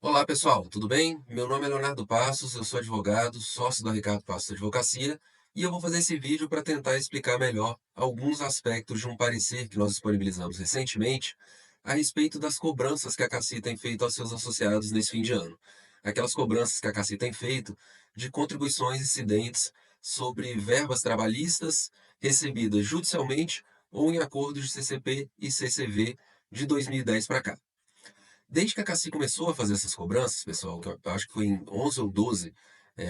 Olá pessoal, tudo bem? Meu nome é Leonardo Passos, eu sou advogado, sócio da Ricardo Passos Advocacia, e eu vou fazer esse vídeo para tentar explicar melhor alguns aspectos de um parecer que nós disponibilizamos recentemente a respeito das cobranças que a CACI tem feito aos seus associados nesse fim de ano. Aquelas cobranças que a CACI tem feito de contribuições incidentes sobre verbas trabalhistas recebidas judicialmente ou em acordos de CCP e CCV de 2010 para cá. Desde que a Caci começou a fazer essas cobranças, pessoal, que eu acho que foi em 11 ou 12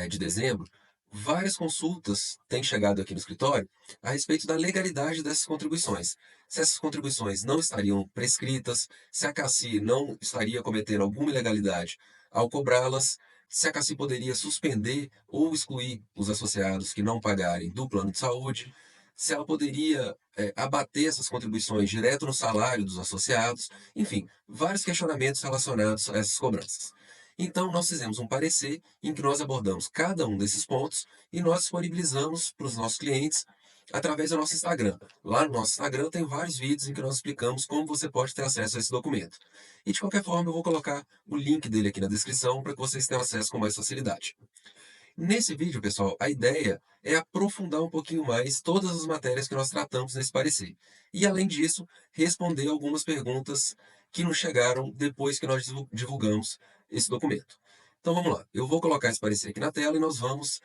de dezembro, várias consultas têm chegado aqui no escritório a respeito da legalidade dessas contribuições. Se essas contribuições não estariam prescritas, se a Caci não estaria cometendo alguma ilegalidade ao cobrá-las, se a Caci poderia suspender ou excluir os associados que não pagarem do plano de saúde, se ela poderia abater essas contribuições direto no salário dos associados, enfim, vários questionamentos relacionados a essas cobranças. Então, nós fizemos um parecer em que nós abordamos cada um desses pontos e nós disponibilizamos para os nossos clientes através do nosso Instagram. Lá no nosso Instagram tem vários vídeos em que nós explicamos como você pode ter acesso a esse documento. E de qualquer forma, eu vou colocar o link dele aqui na descrição para que vocês tenham acesso com mais facilidade. Nesse vídeo, pessoal, a ideia é aprofundar um pouquinho mais todas as matérias que nós tratamos nesse parecer. E, além disso, responder algumas perguntas que nos chegaram depois que nós divulgamos esse documento. Então vamos lá. Eu vou colocar esse parecer aqui na tela e nós vamos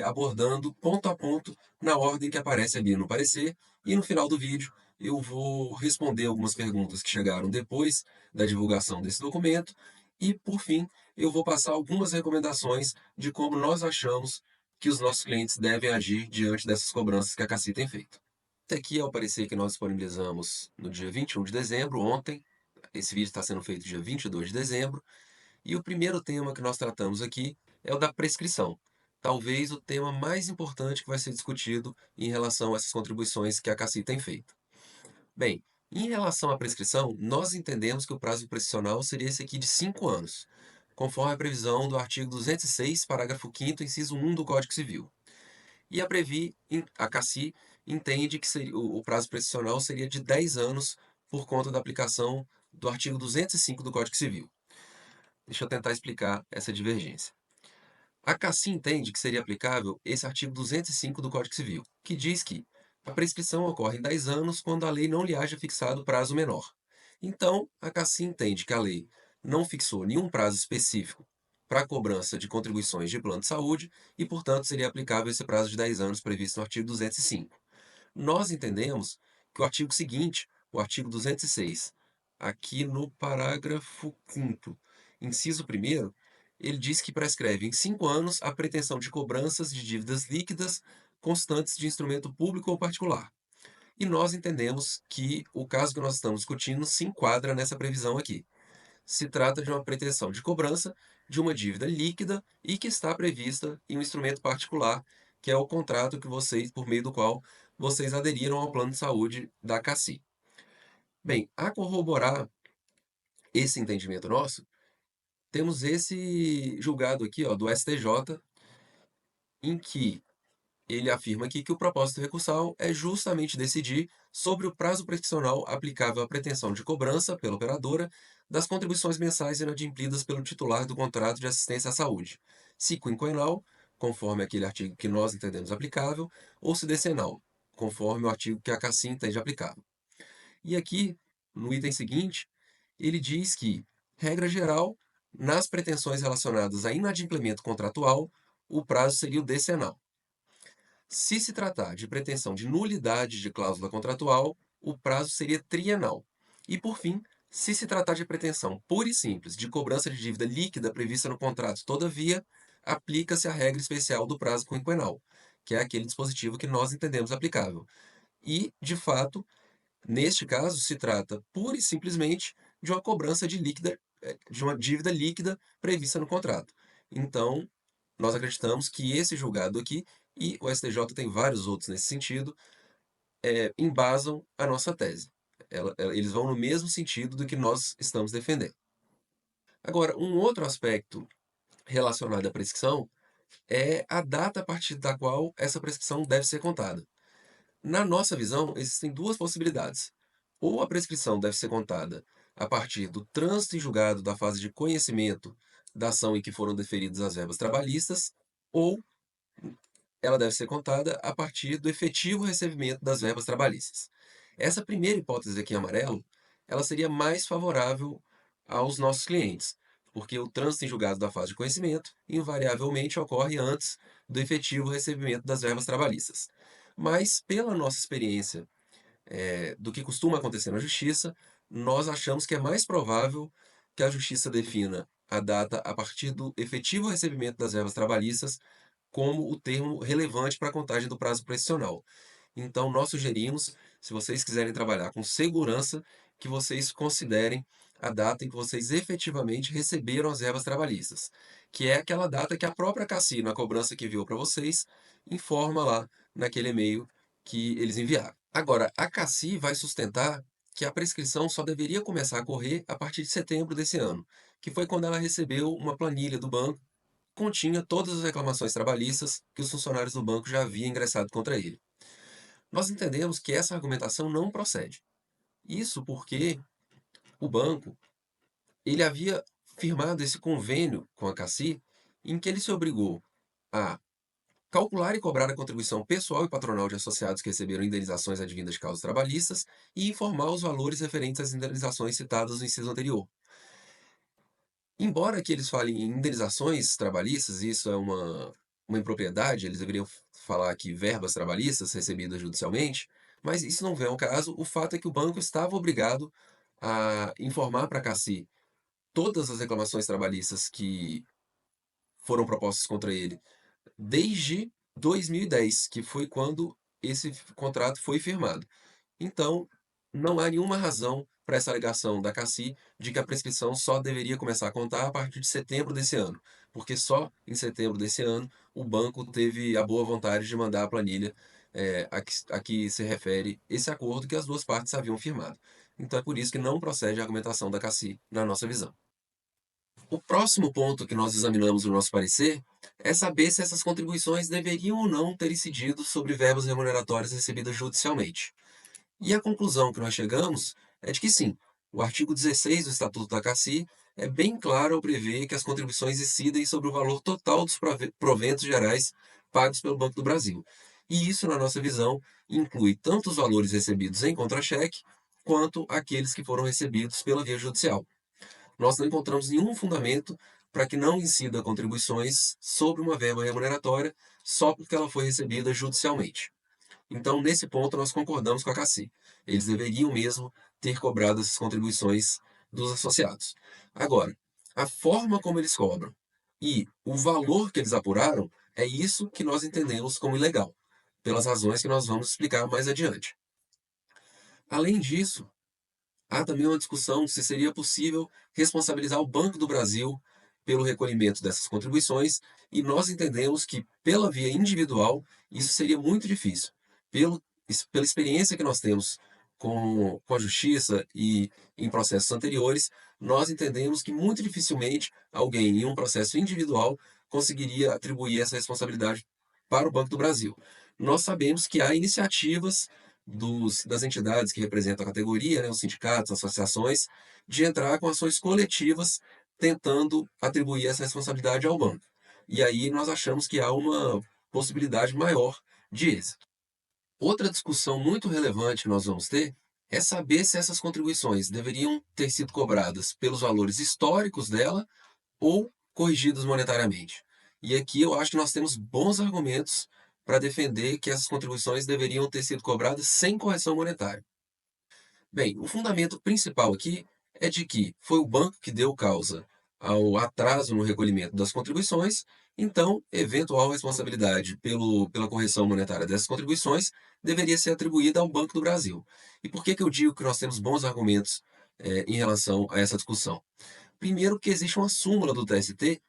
abordando ponto a ponto na ordem que aparece ali no parecer. E no final do vídeo eu vou responder algumas perguntas que chegaram depois da divulgação desse documento. E, por fim, eu vou passar algumas recomendações de como nós achamos que os nossos clientes devem agir diante dessas cobranças que a Cassi tem feito. Até aqui é o parecer que nós disponibilizamos no dia 21 de dezembro, ontem. Esse vídeo está sendo feito dia 22 de dezembro. E o primeiro tema que nós tratamos aqui é o da prescrição. Talvez o tema mais importante que vai ser discutido em relação a essas contribuições que a Cassi tem feito. Bem, em relação à prescrição, nós entendemos que o prazo prescricional seria esse aqui de 5 anos, conforme a previsão do artigo 206, parágrafo 5º, inciso 1 do Código Civil. E a CACI, entende que o prazo prescricional seria de 10 anos por conta da aplicação do artigo 205 do Código Civil. Deixa eu tentar explicar essa divergência. A CACI entende que seria aplicável esse artigo 205 do Código Civil, que diz que a prescrição ocorre em 10 anos quando a lei não lhe haja fixado prazo menor. Então, a CACI entende que a lei não fixou nenhum prazo específico para a cobrança de contribuições de plano de saúde e, portanto, seria aplicável esse prazo de 10 anos previsto no artigo 205. Nós entendemos que o artigo seguinte, o artigo 206, aqui no parágrafo 5º, inciso 1º, ele diz que prescreve em 5 anos a pretensão de cobranças de dívidas líquidas constantes de instrumento público ou particular. E nós entendemos que o caso que nós estamos discutindo se enquadra nessa previsão aqui. Se trata de uma pretensão de cobrança de uma dívida líquida e que está prevista em um instrumento particular, que é o contrato que vocês, por meio do qual vocês aderiram ao plano de saúde da CACI. Bem, a corroborar esse entendimento nosso, temos esse julgado aqui, ó, do STJ, em que ele afirma aqui que o propósito recursal é justamente decidir sobre o prazo prescricional aplicável à pretensão de cobrança pela operadora das contribuições mensais inadimplidas pelo titular do contrato de assistência à saúde, se quinquenal, conforme aquele artigo que nós entendemos aplicável, ou se decenal, conforme o artigo que a CACI entende aplicável. E aqui, no item seguinte, ele diz que, regra geral, nas pretensões relacionadas a inadimplemento contratual, o prazo seria o decenal. Se se tratar de pretensão de nulidade de cláusula contratual, o prazo seria trienal. E, por fim, se se tratar de pretensão pura e simples de cobrança de dívida líquida prevista no contrato, todavia, aplica-se a regra especial do prazo quinquenal, que é aquele dispositivo que nós entendemos aplicável. E, de fato, neste caso, se trata pura e simplesmente de uma cobrança de uma dívida líquida prevista no contrato. Então, nós acreditamos que esse julgado aqui, e o STJ tem vários outros nesse sentido, embasam a nossa tese. Eles vão no mesmo sentido do que nós estamos defendendo. Agora, um outro aspecto relacionado à prescrição é a data a partir da qual essa prescrição deve ser contada. Na nossa visão, existem duas possibilidades. Ou a prescrição deve ser contada a partir do trânsito em julgado da fase de conhecimento da ação em que foram deferidas as verbas trabalhistas, ou ela deve ser contada a partir do efetivo recebimento das verbas trabalhistas. Essa primeira hipótese aqui em amarelo, ela seria mais favorável aos nossos clientes, porque o trânsito em julgado da fase de conhecimento invariavelmente ocorre antes do efetivo recebimento das verbas trabalhistas. Mas, pela nossa experiência do que costuma acontecer na justiça, nós achamos que é mais provável que a justiça defina a data a partir do efetivo recebimento das verbas trabalhistas como o termo relevante para a contagem do prazo prescricional. Então, nós sugerimos, se vocês quiserem trabalhar com segurança, que vocês considerem a data em que vocês efetivamente receberam as verbas trabalhistas, que é aquela data que a própria CACI, na cobrança que enviou para vocês, informa lá naquele e-mail que eles enviaram. Agora, a CACI vai sustentar que a prescrição só deveria começar a correr a partir de setembro desse ano, que foi quando ela recebeu uma planilha do banco que continha todas as reclamações trabalhistas que os funcionários do banco já haviam ingressado contra ele. Nós entendemos que essa argumentação não procede. Isso porque o banco ele havia firmado esse convênio com a CACI, em que ele se obrigou a calcular e cobrar a contribuição pessoal e patronal de associados que receberam indenizações advindas de causas trabalhistas e informar os valores referentes às indenizações citadas no inciso anterior. Embora que eles falem em indenizações trabalhistas, isso é uma impropriedade, eles deveriam falar aqui verbas trabalhistas recebidas judicialmente, mas isso não vem ao caso. O fato é que o banco estava obrigado a informar para a CACI todas as reclamações trabalhistas que foram propostas contra ele desde 2010, que foi quando esse contrato foi firmado. Então, não há nenhuma razão para essa alegação da CACI de que a prescrição só deveria começar a contar a partir de setembro desse ano, porque só em setembro desse ano o banco teve a boa vontade de mandar a planilha a que se refere esse acordo que as duas partes haviam firmado. Então é por isso que não procede a argumentação da CACI na nossa visão. O próximo ponto que nós examinamos no nosso parecer é saber se essas contribuições deveriam ou não ter incidido sobre verbas remuneratórias recebidas judicialmente. E a conclusão que nós chegamos é de que sim, o artigo 16 do Estatuto da CACI é bem claro ao prever que as contribuições incidem sobre o valor total dos proventos gerais pagos pelo Banco do Brasil. E isso, na nossa visão, inclui tanto os valores recebidos em contra-cheque, quanto aqueles que foram recebidos pela via judicial. Nós não encontramos nenhum fundamento para que não incida contribuições sobre uma verba remuneratória só porque ela foi recebida judicialmente. Então, nesse ponto, nós concordamos com a CACI. Eles deveriam mesmo ter cobrado essas contribuições dos associados. Agora, a forma como eles cobram e o valor que eles apuraram é isso que nós entendemos como ilegal, pelas razões que nós vamos explicar mais adiante. Além disso, há também uma discussão se seria possível responsabilizar o Banco do Brasil pelo recolhimento dessas contribuições, e nós entendemos que, pela via individual, isso seria muito difícil. Pela experiência que nós temos com a justiça e em processos anteriores, nós entendemos que muito dificilmente alguém em um processo individual conseguiria atribuir essa responsabilidade para o Banco do Brasil. Nós sabemos que há iniciativas das entidades que representam a categoria, né, os sindicatos, associações, de entrar com ações coletivas tentando atribuir essa responsabilidade ao banco. E aí nós achamos que há uma possibilidade maior de êxito. Outra discussão muito relevante que nós vamos ter é saber se essas contribuições deveriam ter sido cobradas pelos valores históricos dela ou corrigidos monetariamente. E aqui eu acho que nós temos bons argumentos para defender que essas contribuições deveriam ter sido cobradas sem correção monetária. Bem, o fundamento principal aqui é de que foi o banco que deu causa ao atraso no recolhimento das contribuições, então, eventual responsabilidade pela correção monetária dessas contribuições deveria ser atribuída ao Banco do Brasil. E por que eu digo que nós temos bons argumentos em relação a essa discussão? Primeiro, que existe uma súmula do TST,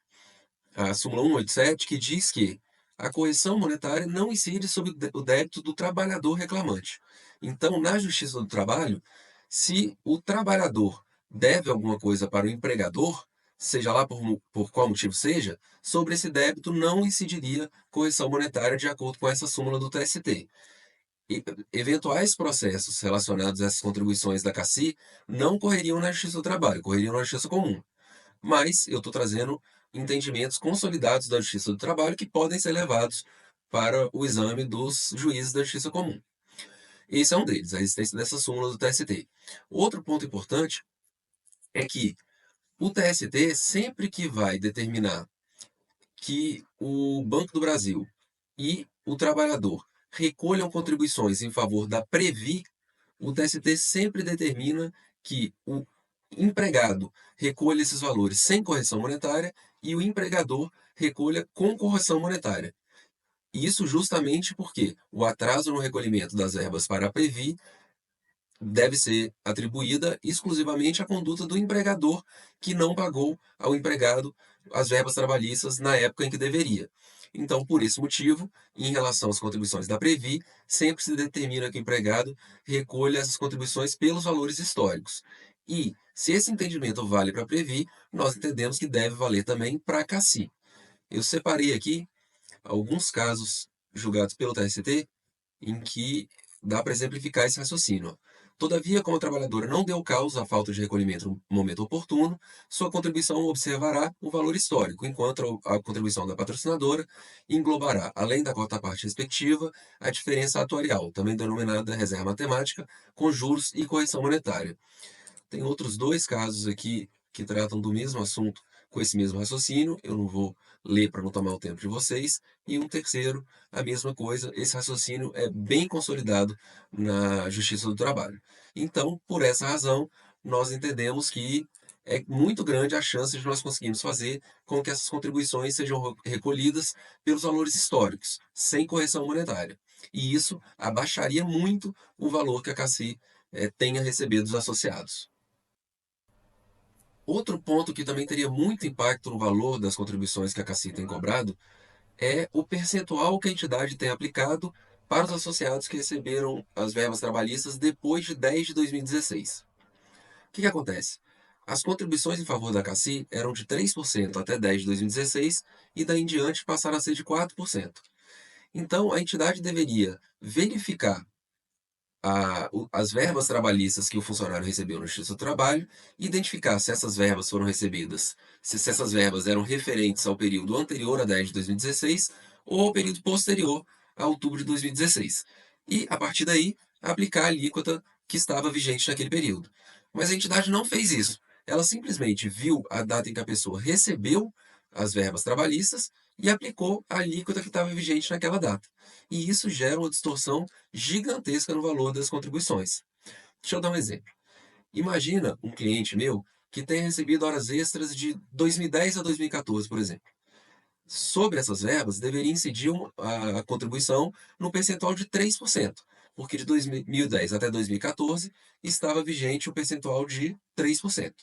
a súmula 187, que diz que a correção monetária não incide sobre o débito do trabalhador reclamante. Então, na Justiça do Trabalho, se o trabalhador deve alguma coisa para o empregador, seja lá por qual motivo seja, sobre esse débito não incidiria correção monetária de acordo com essa súmula do TST. eventuais processos relacionados a essas contribuições da CACI não correriam na Justiça do Trabalho, correriam na Justiça Comum. Mas eu estou trazendo entendimentos consolidados da Justiça do Trabalho que podem ser levados para o exame dos juízes da Justiça Comum. Esse é um deles, a existência dessa súmula do TST. Outro ponto importante é que o TST, sempre que vai determinar que o Banco do Brasil e o trabalhador recolham contribuições em favor da Previ, o TST sempre determina que o empregado recolha esses valores sem correção monetária e o empregador recolha com correção monetária. Isso justamente porque o atraso no recolhimento das verbas para a Previ deve ser atribuída exclusivamente à conduta do empregador que não pagou ao empregado as verbas trabalhistas na época em que deveria. Então, por esse motivo, em relação às contribuições da Previ, sempre se determina que o empregado recolha essas contribuições pelos valores históricos. E, se esse entendimento vale para a Previ, nós entendemos que deve valer também para a CACI. Eu separei aqui alguns casos julgados pelo TST em que dá para exemplificar esse raciocínio. Todavia, como a trabalhadora não deu causa à falta de recolhimento no momento oportuno, sua contribuição observará o valor histórico, enquanto a contribuição da patrocinadora englobará, além da cota-parte respectiva, a diferença atuarial, também denominada reserva matemática, com juros e correção monetária. Tem outros dois casos aqui que tratam do mesmo assunto com esse mesmo raciocínio, eu não vou ler para não tomar o tempo de vocês, e um terceiro, a mesma coisa, esse raciocínio é bem consolidado na Justiça do Trabalho. Então, por essa razão, nós entendemos que é muito grande a chance de nós conseguirmos fazer com que essas contribuições sejam recolhidas pelos valores históricos, sem correção monetária. E isso abaixaria muito o valor que a CACI tenha recebido dos associados. Outro ponto que também teria muito impacto no valor das contribuições que a CACI tem cobrado é o percentual que a entidade tem aplicado para os associados que receberam as verbas trabalhistas depois de 10 de 2016. O que acontece? As contribuições em favor da CACI eram de 3% até 10 de 2016 e daí em diante passaram a ser de 4%. Então, a entidade deveria verificar as verbas trabalhistas que o funcionário recebeu no Justiça do Trabalho, identificar se essas verbas foram recebidas, se essas verbas eram referentes ao período anterior a 10 de 2016 ou ao período posterior a outubro de 2016. E, a partir daí, aplicar a alíquota que estava vigente naquele período. Mas a entidade não fez isso. Ela simplesmente viu a data em que a pessoa recebeu as verbas trabalhistas e aplicou a alíquota que estava vigente naquela data. E isso gera uma distorção gigantesca no valor das contribuições. Deixa eu dar um exemplo. Imagina um cliente meu que tenha recebido horas extras de 2010 a 2014, por exemplo. Sobre essas verbas, deveria incidir a contribuição no percentual de 3%, porque de 2010 até 2014 estava vigente o percentual de 3%.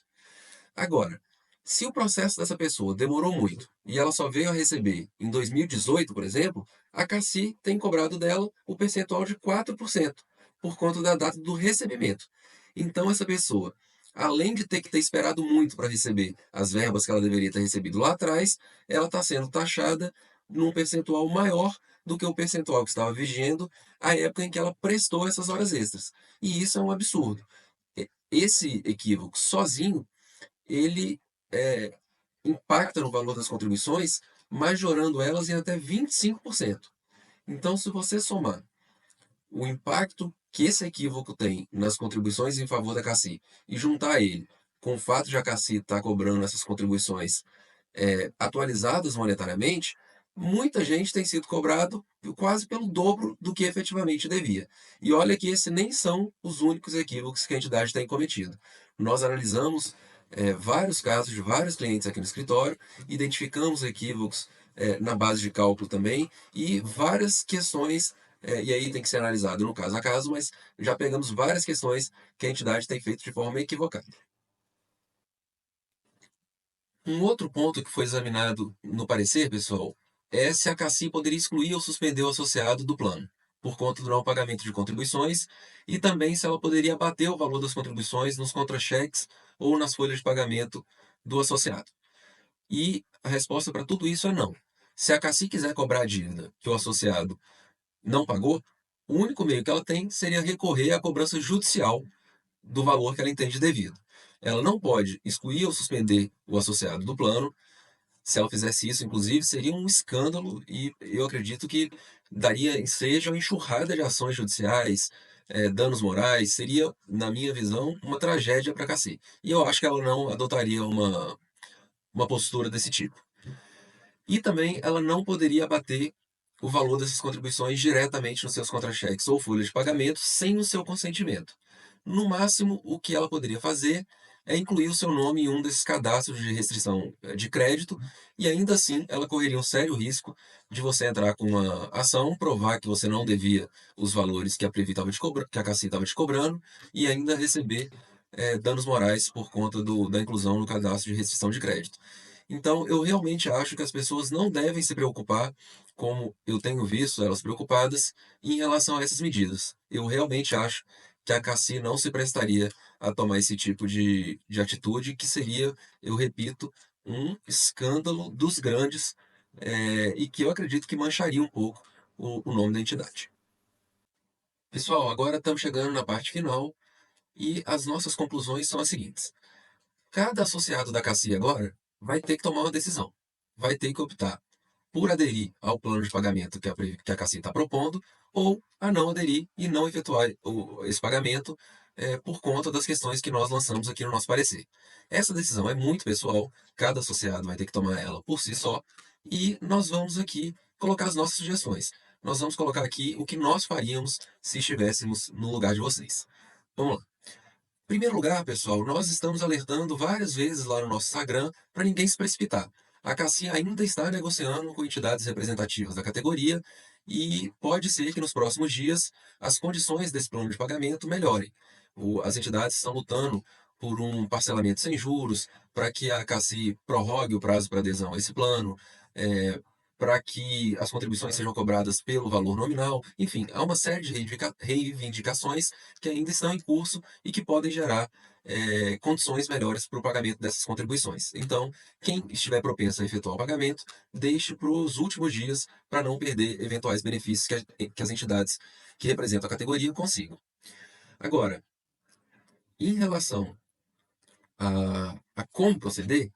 Agora, se o processo dessa pessoa demorou muito e ela só veio a receber em 2018, por exemplo, a CACI tem cobrado dela o percentual de 4%, por conta da data do recebimento. Então, essa pessoa, além de ter que ter esperado muito para receber as verbas que ela deveria ter recebido lá atrás, ela está sendo taxada num percentual maior do que o percentual que estava vigendo à época em que ela prestou essas horas extras. E isso é um absurdo. Esse equívoco sozinho ele impacta no valor das contribuições, majorando elas em até 25%. Então, se você somar o impacto que esse equívoco tem nas contribuições em favor da CACI e juntar ele com o fato de a CACI estar cobrando essas contribuições atualizadas monetariamente, muita gente tem sido cobrado quase pelo dobro do que efetivamente devia. E olha que esses nem são os únicos equívocos que a entidade tem cometido. Nós analisamos vários casos de vários clientes aqui no escritório, identificamos equívocos na base de cálculo também e várias questões, e aí tem que ser analisado no caso a caso, mas já pegamos várias questões que a entidade tem feito de forma equivocada. Um outro ponto que foi examinado no parecer, pessoal, é se a CACI poderia excluir ou suspender o associado do plano, por conta do não pagamento de contribuições, e também se ela poderia abater o valor das contribuições nos contra-cheques ou nas folhas de pagamento do associado. E a resposta para tudo isso é não. Se a CACI quiser cobrar a dívida que o associado não pagou, O único meio que ela tem seria recorrer à cobrança judicial do valor que ela entende devido. Ela não pode excluir ou suspender o associado do plano. Se ela fizesse isso, inclusive, seria um escândalo e eu acredito que daria ensejo a enxurrada de ações judiciais, danos morais, seria, na minha visão, uma tragédia para a Cassi. E eu acho que ela não adotaria uma postura desse tipo. E também ela não poderia abater o valor dessas contribuições diretamente nos seus contra-cheques ou folhas de pagamento sem o seu consentimento. No máximo, o que ela poderia fazer é incluir o seu nome em um desses cadastros de restrição de crédito, e ainda assim ela correria um sério risco de você entrar com uma ação, provar que você não devia os valores que a Previ estava te cobrando, que a Cassi estava te cobrando, e ainda receber danos morais por conta da inclusão no cadastro de restrição de crédito. Então, eu realmente acho que as pessoas não devem se preocupar, como eu tenho visto elas preocupadas, em relação a essas medidas. Eu realmente acho que a Cassi não se prestaria a tomar esse tipo de atitude, que seria, eu repito, um escândalo dos grandes, e que eu acredito que mancharia um pouco o nome da entidade. Pessoal, agora estamos chegando na parte final e as nossas conclusões são as seguintes. Cada associado da Cassi agora vai ter que tomar uma decisão. Vai ter que optar por aderir ao plano de pagamento que a Cassi está propondo ou a não aderir e não efetuar esse pagamento por conta das questões que nós lançamos aqui no nosso parecer. Essa decisão é muito pessoal, cada associado vai ter que tomar ela por si só e nós vamos aqui colocar as nossas sugestões. Nós vamos colocar aqui o que nós faríamos se estivéssemos no lugar de vocês. Vamos lá. Em primeiro lugar, pessoal, nós estamos alertando várias vezes lá no nosso Instagram para ninguém se precipitar. A Cassia ainda está negociando com entidades representativas da categoria e pode ser que nos próximos dias as condições desse plano de pagamento melhorem. As entidades estão lutando por um parcelamento sem juros, para que a Cassi prorrogue o prazo para adesão a esse plano, é, para que as contribuições sejam cobradas pelo valor nominal. Enfim, há uma série de reivindicações que ainda estão em curso e que podem gerar condições melhores para o pagamento dessas contribuições. Então, quem estiver propenso a efetuar o pagamento, deixe para os últimos dias para não perder eventuais benefícios que as entidades que representam a categoria consigam. Agora, em relação a como proceder,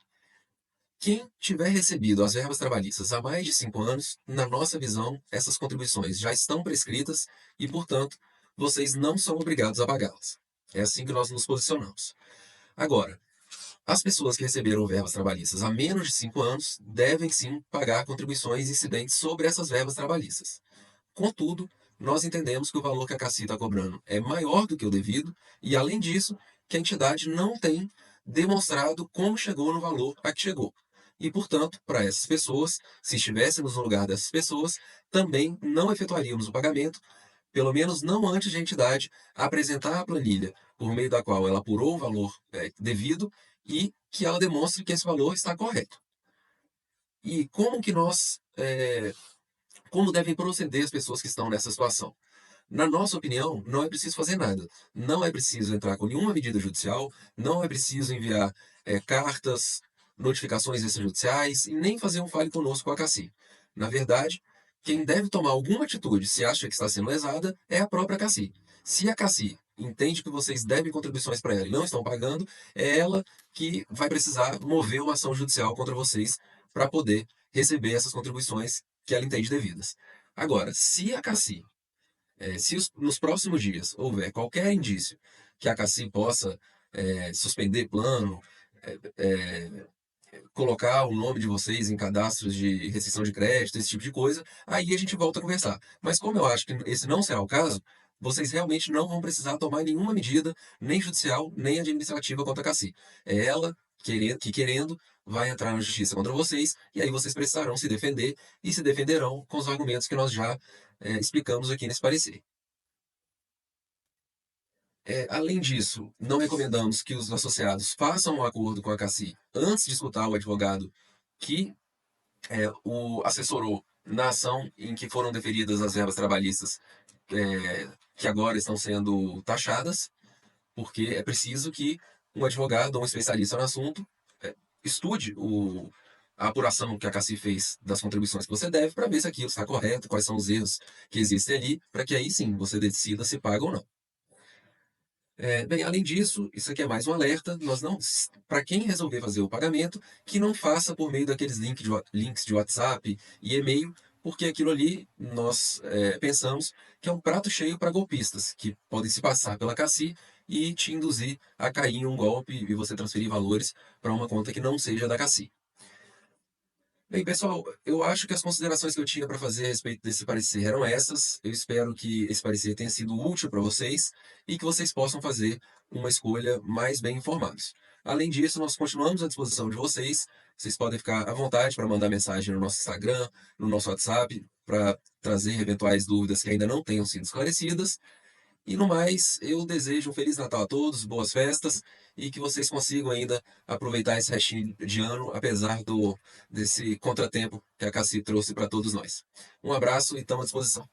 quem tiver recebido as verbas trabalhistas há mais de 5 anos, na nossa visão, essas contribuições já estão prescritas e, portanto, vocês não são obrigados a pagá-las. É assim que nós nos posicionamos. Agora, as pessoas que receberam verbas trabalhistas há menos de 5 anos devem sim pagar contribuições incidentes sobre essas verbas trabalhistas. Contudo, nós entendemos que o valor que a Cassi está cobrando é maior do que o devido e, além disso, que a entidade não tem demonstrado como chegou no valor a que chegou. E, portanto, para essas pessoas, se estivéssemos no lugar dessas pessoas, também não efetuaríamos o pagamento, pelo menos não antes de a entidade apresentar a planilha por meio da qual ela apurou o valor devido e que ela demonstre que esse valor está correto. E como devem proceder as pessoas que estão nessa situação? Na nossa opinião, não é preciso fazer nada. Não é preciso entrar com nenhuma medida judicial, não é preciso enviar cartas, notificações extrajudiciais e nem fazer um fale conosco com a Cassi. Na verdade, quem deve tomar alguma atitude se acha que está sendo lesada é a própria Cassi. Se a Cassi entende que vocês devem contribuições para ela e não estão pagando, é ela que vai precisar mover uma ação judicial contra vocês para poder receber essas contribuições que ela entende devidas. Agora, se a Cassi se nos próximos dias houver qualquer indício que a Cassi possa suspender plano, é, é, colocar o nome de vocês em cadastros de restrição de crédito, esse tipo de coisa, aí a gente volta a conversar. Mas como eu acho que esse não será o caso, vocês realmente não vão precisar tomar nenhuma medida, nem judicial, nem administrativa contra a Cassi. É ela querendo vai entrar na justiça contra vocês, e aí vocês precisarão se defender e se defenderão com os argumentos que nós já explicamos aqui nesse parecer. Além disso, não recomendamos que os associados façam um acordo com a CACI antes de escutar o advogado que o assessorou na ação em que foram deferidas as verbas trabalhistas que agora estão sendo taxadas, porque é preciso que um advogado ou um especialista no assunto estude a apuração que a Cassi fez das contribuições que você deve para ver se aquilo está correto, quais são os erros que existem ali, para que aí sim você decida se paga ou não. Bem, além disso, isso aqui é mais um alerta, nós não, para quem resolver fazer o pagamento, que não faça por meio daqueles links de WhatsApp e e-mail, porque aquilo ali nós pensamos que é um prato cheio para golpistas, que podem se passar pela Cassi e te induzir a cair em um golpe e você transferir valores para uma conta que não seja da Cassi. Bem, pessoal, eu acho que as considerações que eu tinha para fazer a respeito desse parecer eram essas. Eu espero que esse parecer tenha sido útil para vocês e que vocês possam fazer uma escolha mais bem informados. Além disso, nós continuamos à disposição de vocês. Vocês podem ficar à vontade para mandar mensagem no nosso Instagram, no nosso WhatsApp, para trazer eventuais dúvidas que ainda não tenham sido esclarecidas. E no mais, eu desejo um Feliz Natal a todos, boas festas e que vocês consigam ainda aproveitar esse restinho de ano, apesar desse contratempo que a Cassi trouxe para todos nós. Um abraço e estamos à disposição.